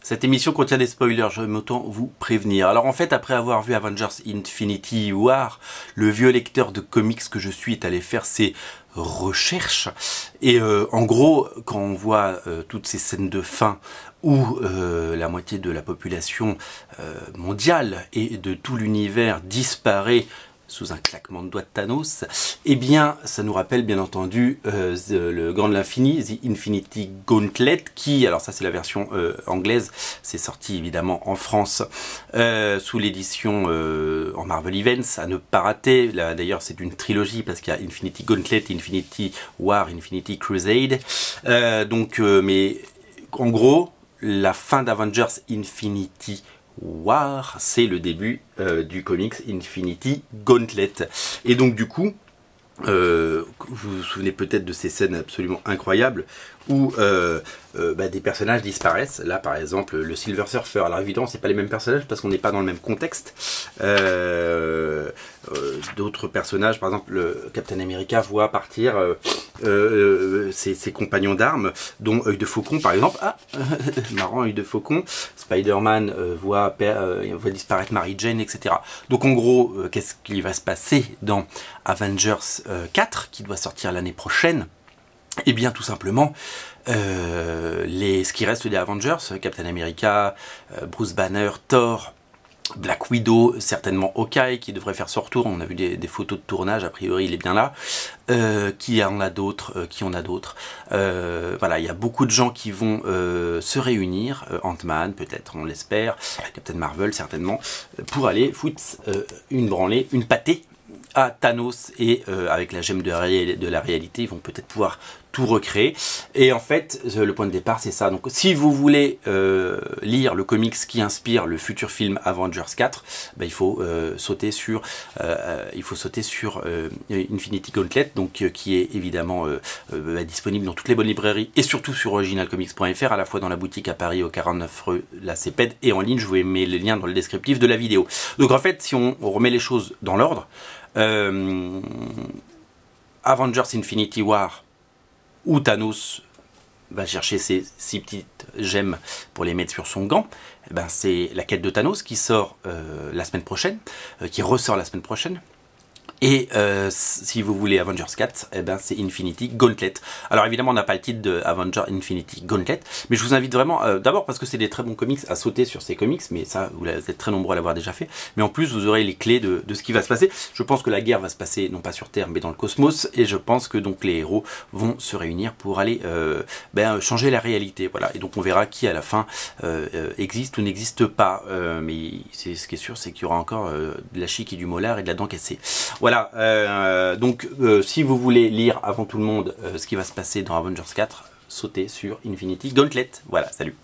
Cette émission contient des spoilers, je m'autant vous prévenir. Alors en fait, après avoir vu Avengers Infinity War, le vieux lecteur de comics que je suis est allé faire ses recherches. Et en gros, quand on voit toutes ces scènes de fin où la moitié de la population mondiale et de tout l'univers disparaît sous un claquement de doigts de Thanos, eh bien, ça nous rappelle bien entendu le Gant de l'Infini, The Infinity Gauntlet, qui, alors ça c'est la version anglaise, c'est sorti évidemment en France sous l'édition en Marvel Events, à ne pas rater. D'ailleurs c'est une trilogie parce qu'il y a Infinity Gauntlet, Infinity War, Infinity Crusade. Mais en gros, la fin d'Avengers Infinity War, c'est le début du comics Infinity Gauntlet. Et donc du coup, vous vous souvenez peut-être de ces scènes absolument incroyables où des personnages disparaissent. Là par exemple le Silver Surfer. Alors évidemment c'est pas les mêmes personnages parce qu'on n'est pas dans le même contexte. D'autres personnages, par exemple le Captain America voit partir ses compagnons d'armes, dont Œil de Faucon par exemple. Ah, marrant, Œil de Faucon. Spider-Man voit disparaître Mary Jane, etc. Donc en gros, qu'est-ce qui va se passer dans Avengers 4 qui doit sortir l'année prochaine? Eh bien tout simplement, ce qui reste des Avengers, Captain America, Bruce Banner, Thor, Black Widow, certainement Hawkeye qui devrait faire son retour. On a vu des photos de tournage, a priori il est bien là. Qui en a d'autres Voilà, il y a beaucoup de gens qui vont se réunir, Ant-Man peut-être, on l'espère, Captain Marvel certainement, pour aller foutre une branlée, une pâtée à Thanos. Et avec la gemme de la réalité, ils vont peut-être pouvoir tout recréer. Et en fait, le point de départ, c'est ça. Donc, si vous voulez lire le comics qui inspire le futur film Avengers 4, il faut sauter sur Infinity Gauntlet, donc qui est évidemment disponible dans toutes les bonnes librairies et surtout sur originalcomics.fr, à la fois dans la boutique à Paris au 49 rue La Cépède et en ligne. Je vous mets le lien dans le descriptif de la vidéo. Donc en fait, si on remet les choses dans l'ordre, Avengers Infinity War, où Thanos va chercher ses 6 petites gemmes pour les mettre sur son gant, c'est la quête de Thanos qui sort la semaine prochaine, qui ressort la semaine prochaine. Et si vous voulez Avengers 4, c'est Infinity Gauntlet. Alors évidemment on n'a pas le titre de Avengers Infinity Gauntlet, mais je vous invite vraiment, d'abord parce que c'est des très bons comics, à sauter sur ces comics, mais ça vous êtes très nombreux à l'avoir déjà fait, mais en plus vous aurez les clés de ce qui va se passer. Je pense que la guerre va se passer non pas sur Terre mais dans le cosmos, et je pense que donc les héros vont se réunir pour aller changer la réalité. Voilà, et donc on verra qui à la fin existe ou n'existe pas, mais ce qui est sûr c'est qu'il y aura encore de la chic et du molar et de la dent cassée. Voilà, si vous voulez lire avant tout le monde ce qui va se passer dans Avengers 4, sautez sur Infinity Gauntlet. Voilà, salut.